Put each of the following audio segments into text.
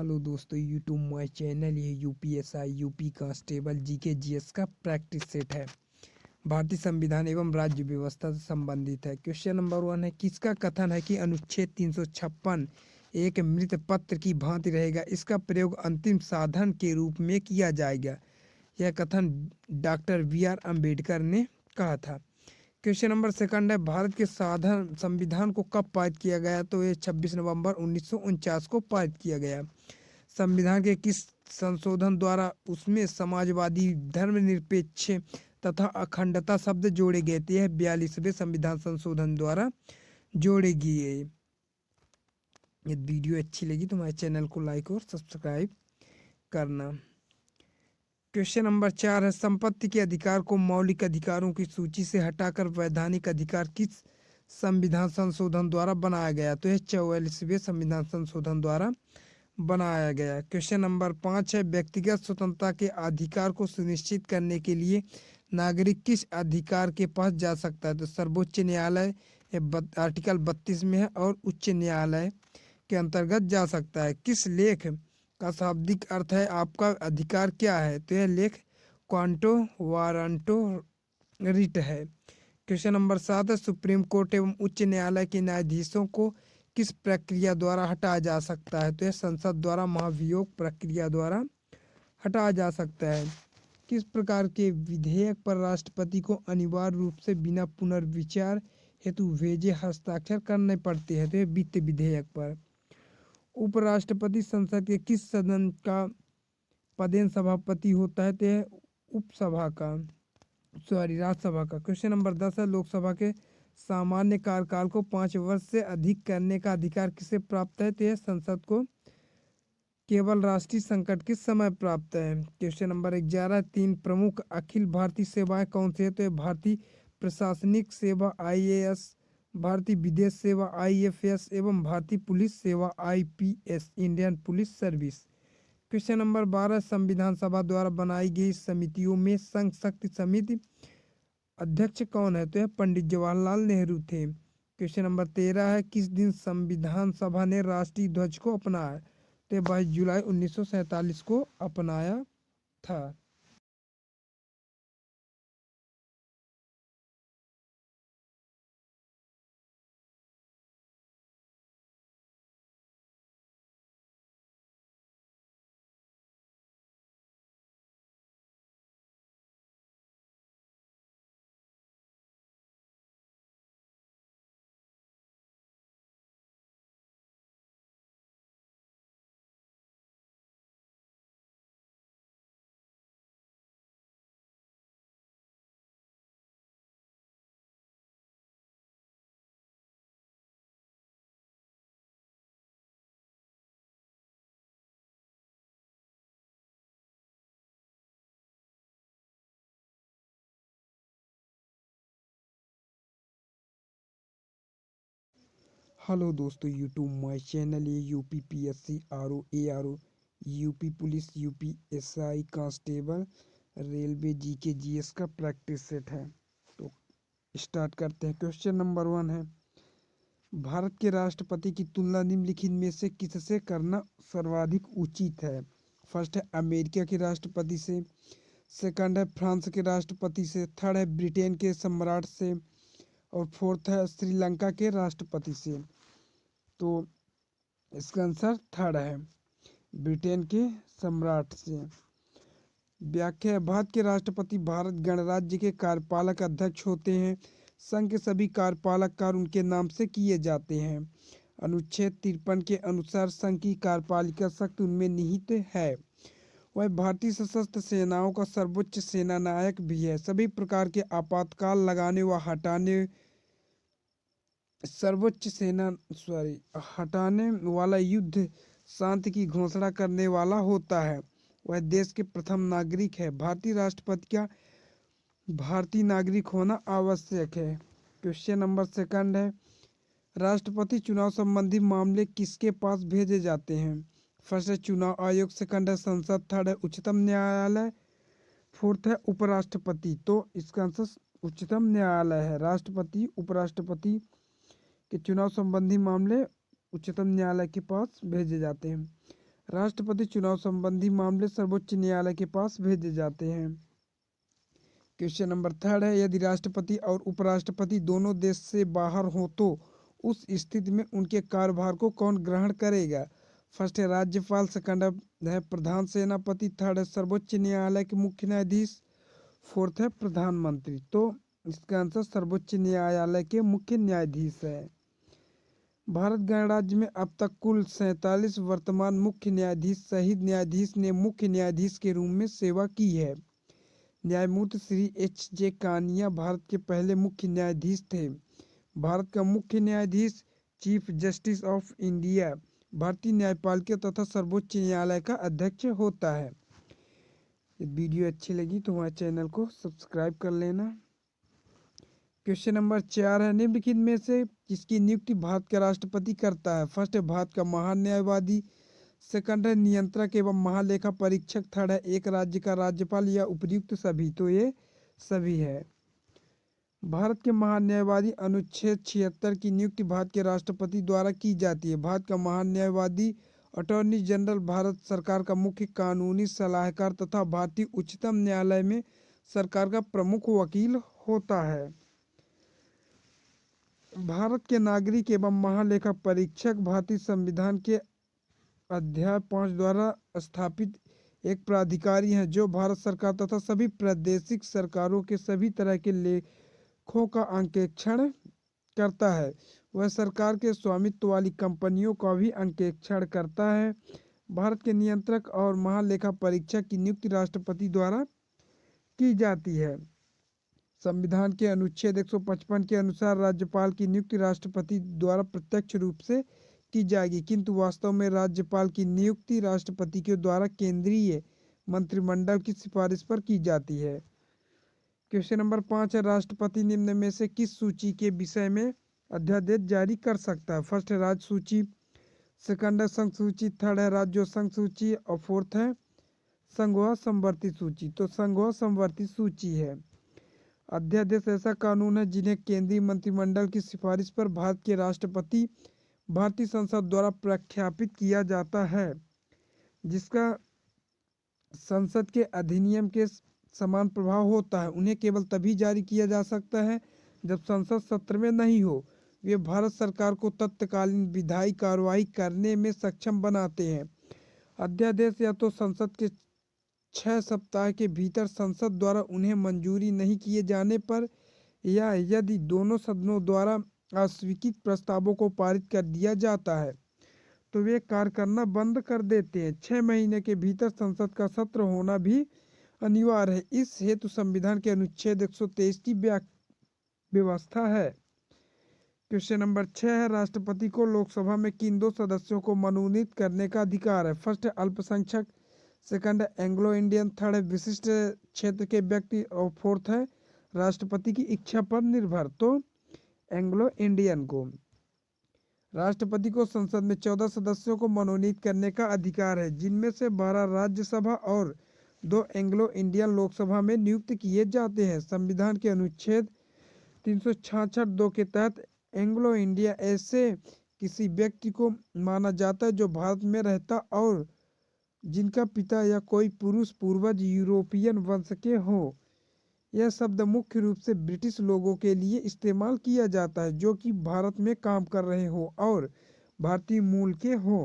Hello दोस्तों, YouTube my channel ये UPSI UP constable GK GS का प्रैक्टिस सेट है। भारतीय संविधान एवं राज्य व्यवस्था से संबंधित है। क्वेश्चन नंबर 1 है, किसका कथन है कि अनुच्छेद 356 एक मृत पत्र की भांति रहेगा, इसका प्रयोग अंतिम साधन के रूप में किया जाएगा। यह कथन डॉक्टर बी.आर. अम्बेडकर ने कहा था। क्वेश्चन नंबर 2 है, भारत के संविधान को कब पारित किया गया, तो ये 26 नवंबर 1949 को पारित किया गया। संविधान के किस संशोधन द्वारा उसमें समाजवादी, धर्मनिरपेक्ष तथा अखंडता शब्द जोड़े गए थे? यह 42वें संविधान संशोधन द्वारा जोड़े गए। ये वीडियो अच्छी लगी तो हमारे चैनल को लाइक और सब्सक्राइब करना। क्वेश्चन नंबर 4 है, संपत्ति के अधिकार को मौलिक अधिकारों की सूची से हटाकर वैधानिक अधिकार किस संविधान संशोधन द्वारा बनाया गया? तो यह 44वें संविधान संशोधन द्वारा बनाया गया। क्वेश्चन नंबर 5 है, व्यक्तिगत स्वतंत्रता के अधिकार को सुनिश्चित करने के लिए नागरिक किस अधिकार के पास जा सकता है? तो सर्वोच्च न्यायालय आर्टिकल 32 में है और उच्च न्यायालय के अंतर्गत जा सकता है। किस लेख का शाब्दिक अर्थ है आपका अधिकार क्या है? तो यह लेख क्वांटो वारंटो रिट है। क्वेश्चन नंबर 7 है, सुप्रीम कोर्ट एवं उच्च न्यायालय के न्यायाधीशों को किस प्रक्रिया द्वारा हटाया जा सकता है? तो यह संसद द्वारा महाभियोग प्रक्रिया द्वारा हटाया जा सकता है। किस प्रकार के विधेयक पर राष्ट्रपति को अनिवार्य रूप से बिना पुनर्विचार हेतु भेजे हस्ताक्षर करने पड़ते हैं? तो यह वित्त विधेयक पर। उपराष्ट्रपति संसद के किस सदन का पदेन सभापति होता है? तो यह राज्यसभा का। क्वेश्चन नंबर 10 है, लोकसभा के सामान्य कार्यकाल को 5 वर्ष से अधिक करने का अधिकार किसे प्राप्त है? तो यह संसद को केवल राष्ट्रीय संकट के समय प्राप्त है। क्वेश्चन नंबर 11, 3 प्रमुख अखिल भारतीय सेवाएं कौन सी है? तो यह भारतीय प्रशासनिक सेवा IAS, भारतीय विदेश सेवा IFS एवं भारतीय पुलिस सेवा IPS, Indian police service. Question number 12, संविधान सभा द्वारा बनाई गई समितियों में संघ शक्ति समिति अध्यक्ष कौन है? तो यह पंडित जवाहरलाल नेहरू थे। क्वेश्चन नंबर 13 है, किस दिन संविधान सभा ने राष्ट्रीय ध्वज को अपनाया? तो 22 जुलाई 1947 को अपनाया था। हेलो दोस्तों, यूट्यूब माय चैनल ये UPPSC RO ARO UP police UPSI constable railway GK GS का प्रैक्टिस सेट है। तो स्टार्ट करते हैं। क्वेश्चन नंबर 1 है, भारत के राष्ट्रपति की तुलना निम्नलिखित में से किससे करना सर्वाधिक उचित है? फर्स्ट है अमेरिका के राष्ट्रपति से, सेकंड है फ्रांस के राष्ट्रपति से, थर्ड है ब्रिटेन के सम्राट से और फोर्थ है श्रीलंका के राष्ट्रपति से। तो इसका आंसर थर्ड है, ब्रिटेन के सम्राट से। व्याख्या, भारत के राष्ट्रपति भारत गणराज्य के कार्यपालक अध्यक्ष होते हैं। संघ के सभी कार्यपालक कार्य उनके नाम से किए जाते हैं। अनुच्छेद 53 के अनुसार संघ की कार्यपालिका शक्ति उनमें निहित है। वह भारतीय सशस्त्र सेनाओं का सर्वोच्च सेना नायक भी है। सभी प्रकार के आपातकाल लगाने व हटाने वाला, युद्ध शांति की घोषणा करने वाला होता है। वह देश के प्रथम नागरिक है। भारतीय राष्ट्रपति का भारतीय नागरिक होना आवश्यक है। क्वेश्चन नंबर 2 है, राष्ट्रपति चुनाव संबंधी मामले किसके पास भेजे जाते हैं? फर्स्ट है चुनाव आयोग, सेकंड है संसद, थर्ड है उच्चतम न्यायालय, फोर्थ है उपराष्ट्रपति। तो इसका आंसर उच्चतम न्यायालय है। राष्ट्रपति उपराष्ट्रपति के चुनाव संबंधी मामले उच्चतम न्यायालय के पास भेजे जाते हैं। राष्ट्रपति चुनाव संबंधी मामले सर्वोच्च न्यायालय के पास भेजे जाते हैं। क्वेश्चन नंबर 3 है, यदि राष्ट्रपति और उपराष्ट्रपति दोनों देश से बाहर हो तो उस स्थिति में उनके कार्यभार को कौन ग्रहण करेगा? फर्स्ट है राज्यपाल, सेकंड है प्रधान सेनापति, थर्ड है सर्वोच्च न्यायालय के मुख्य न्यायाधीश, फोर्थ है प्रधानमंत्री। तो इसका आंसर सर्वोच्च न्यायालय के मुख्य न्यायाधीश है। भारत गणराज्य में अब तक कुल 47 वर्तमान मुख्य न्यायाधीश शहीद न्यायाधीश ने मुख्य न्यायाधीश के रूप में सेवा की है। न्यायमूर्ति श्री H.J. कानिया भारत के पहले मुख्य न्यायाधीश थे। भारत का मुख्य न्यायाधीश चीफ जस्टिस ऑफ इंडिया भारतीय न्यायपालिका तथा सर्वोच्च न्यायालय का अध्यक्ष होता है। वीडियो अच्छी लगी तो हमारे चैनल को सब्सक्राइब कर लेना। क्वेश्चन नंबर 4 है, निम्नलिखित में से किसकी नियुक्ति भारत का राष्ट्रपति करता है? फर्स्ट है भारत का महान न्यायवादी, सेकंड है नियंत्रक एवं महालेखा परीक्षक, थर्ड है एक राज्य का राज्यपाल या उपयुक्त सभी। तो ये सभी है। भारत के महान न्यायवादी अनुच्छेद 76 की नियुक्ति भारत के राष्ट्रपति द्वारा की जाती है। भारत का महान न्यायवादी अटॉर्नी जनरल भारत सरकार का मुख्य कानूनी सलाहकार तथा भारतीय उच्चतम न्यायालय में सरकार का प्रमुख वकील होता है। भारत के नागरिक एवं महालेखा परीक्षक भारतीय संविधान के अध्याय 5 द्वारा स्थापित एक प्राधिकारी हैं जो भारत सरकार तथा सभी प्रादेशिक सरकारों के सभी तरह के लेखों का अंकेक्षण करता है। वह सरकार के स्वामित्व वाली कंपनियों का भी अंकेक्षण करता है। भारत के नियंत्रक और महालेखा परीक्षक की नियुक्ति राष्ट्रपति द्वारा की जाती है। संविधान के अनुच्छेद 155 के अनुसार राज्यपाल की नियुक्ति राष्ट्रपति द्वारा प्रत्यक्ष रूप से की जाएगी, किंतु वास्तव में राज्यपाल की नियुक्ति राष्ट्रपति के द्वारा केंद्रीय मंत्रिमंडल की सिफारिश पर की जाती है। क्वेश्चन नंबर 5 है, राष्ट्रपति निम्न में से किस सूची के विषय में अध्यादेश जारी कर सकता है? फर्स्ट है राज्य सूची, सेकंड है संघ सूची, थर्ड है राज्यों संघ सूची और फोर्थ है संघवा समवर्ती सूची। तो संघवा समवर्ती सूची है। अध्यादेश ऐसा कानून है जिन्हें केंद्रीय मंत्रिमंडल की सिफारिश पर भारत के राष्ट्रपति भारतीय संसद द्वारा प्रख्यापित किया जाता है, जिसका संसद के अधिनियम के समान प्रभाव होता है। उन्हें केवल तभी जारी किया जा सकता है जब संसद सत्र में नहीं हो। वे भारत सरकार को तत्कालीन विधायी कार्रवाई करने में सक्षम बनाते हैं। अध्यादेश या तो संसद के 6 सप्ताह के भीतर संसद द्वारा उन्हें मंजूरी नहीं किए जाने पर या यदि दोनों सदनों द्वारा अस्वीकृत प्रस्तावों को पारित कर दिया जाता है तो वे कार्य करना बंद कर देते हैं। 6 महीने के भीतर संसद का सत्र होना भी अनिवार्य है। इस हेतु संविधान के अनुच्छेद 123 की व्यवस्था है। क्वेश्चन नंबर 6 है, राष्ट्रपति को लोकसभा में किन 2 सदस्यों को मनोनीत करने का अधिकार है? फर्स्ट है अल्पसंख्यक, सेकंड है एंग्लो इंडियन, थर्ड है विशिष्ट क्षेत्र के व्यक्ति और फोर्थ है राष्ट्रपति की इच्छा पर निर्भर। तो एंग्लो इंडियन को। राष्ट्रपति को संसद में 14 सदस्यों को मनोनीत करने का अधिकार है, जिनमें से 12 राज्यसभा और 2 एंग्लो इंडियन लोकसभा में नियुक्त किए जाते हैं। संविधान के अनुच्छेद 366(2) के तहत एंग्लो इंडिया ऐसे किसी व्यक्ति को माना जाता है जो भारत में रहता और जिनका पिता या कोई पुरुष पूर्वज यूरोपियन वंश के हो। यह शब्द मुख्य रूप से ब्रिटिश लोगों के लिए इस्तेमाल किया जाता है जो कि भारत में काम कर रहे हो और भारतीय मूल के हो।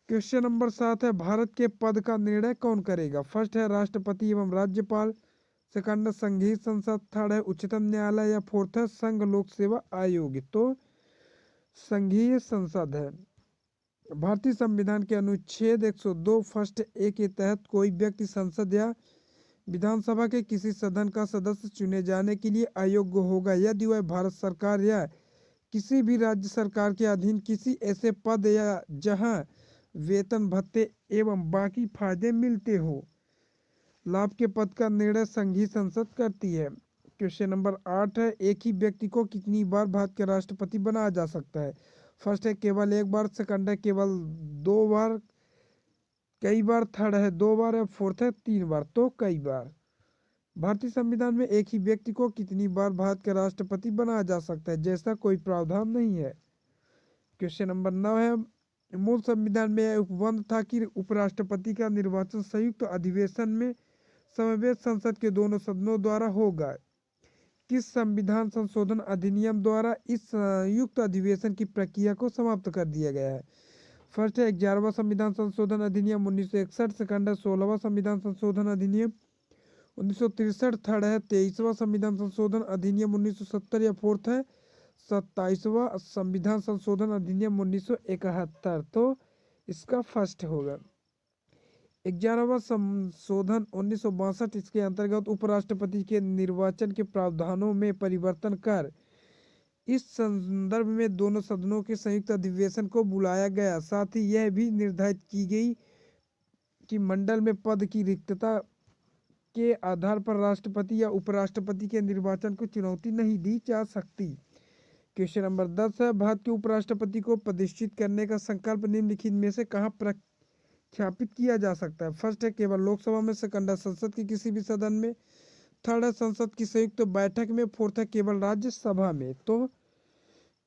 क्वेश्चन नंबर 7 है, भारत के पद का निर्णय कौन करेगा? फर्स्ट है राष्ट्रपति एवं राज्यपाल, सेकंड है संघीय संसद, थर्ड है उच्चतम न्यायालय या फोर्थ है संघ लोक सेवा आयोग। तो संघीय संसद है। भारतीय संविधान के अनुच्छेद 102 फर्स्ट ए के तहत कोई व्यक्ति संसद या विधानसभा के किसी सदन का सदस्य चुने जाने के लिए अयोग्य होगा यदि वह भारत सरकार या किसी भी राज्य सरकार के अधीन किसी ऐसे पद या जहां वेतन भत्ते एवं बाकी फायदे मिलते हो लाभ के पद का निर्णय संघीय संसद करती है। क्वेश्चन नंबर 8 है, एक ही व्यक्ति को कितनी बार भारत के राष्ट्रपति बनाया जा सकता है? फर्स्ट है केवल 1 बार, सेकंड है केवल 2 बार, कई बार, थर्ड है 2 बार या फोर्थ है 3 बार। तो कई बार। भारतीय संविधान में एक ही व्यक्ति को कितनी बार भारत का राष्ट्रपति बनाया जा सकता है? जैसा कोई प्रावधान नहीं है। क्वेश्चन नंबर 9 है, मूल संविधान में यह उपबंध था कि उपराष्ट्रपति का निर्वाचन संयुक्त अधिवेशन में समवेत संसद के दोनों सदनों द्वारा होगा। किस संविधान संशोधन अधिनियम द्वारा इस संयुक्त अधिवेशन की प्रक्रिया को समाप्त कर दिया गया है? फर्स्ट है 11वां संविधान संशोधन अधिनियम 1961, सेकंड है 16वां संविधान संशोधन अधिनियम 1963, थर्ड है 23वां संविधान संशोधन अधिनियम 1970 या फोर्थ है 27वां संविधान संशोधन अधिनियम 1971। तो इसका फर्स्ट होगा 11वां संशोधन 1962। इसके अंतर्गत उपराष्ट्रपति के निर्वाचन के प्रावधानों में परिवर्तन कर इस संदर्भ में दोनों सदनों के संयुक्त अधिवेशन को बुलाया गया। साथ ही यह भी निर्धारित की गई कि मंडल में पद की रिक्तता के आधार पर राष्ट्रपति या उपराष्ट्रपति के निर्वाचन को चुनौती नहीं दी जा सकती। क्वेश्चन नंबर 10 है, भारत के उपराष्ट्रपति को प्रतिष्ठित करने का संकल्प निम्नलिखित में से कहाँ प्रख्यापित किया जा सकता है? फर्स्ट है केवल लोकसभा में, सेकंड है संसद के किसी भी सदन में, थर्ड है संसद की संयुक्त बैठक में, फोर्थ है केवल राज्यसभा में। तो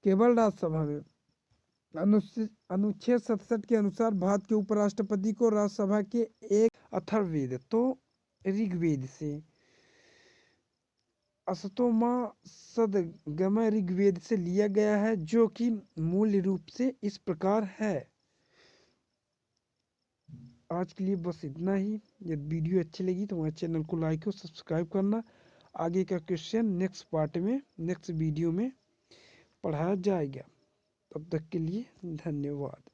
केवल राज्यसभा में। अनुच्छेद 67 के अनुसार भारत के उपराष्ट्रपति को राज्यसभा के एक अथर्ववेद तो ऋग्वेद से, अस्तोमा सदगमय ऋग्वेद से लिया गया है, जो कि मूल रूप से इस प्रकार है। आज के लिए बस इतना ही। यदि वीडियो अच्छी लगी तो हमारे चैनल को लाइक और सब्सक्राइब करना। आगे का क्वेश्चन नेक्स्ट पार्ट में, नेक्स्ट वीडियो में पढ़ाया जाएगा। तब तक के लिए धन्यवाद।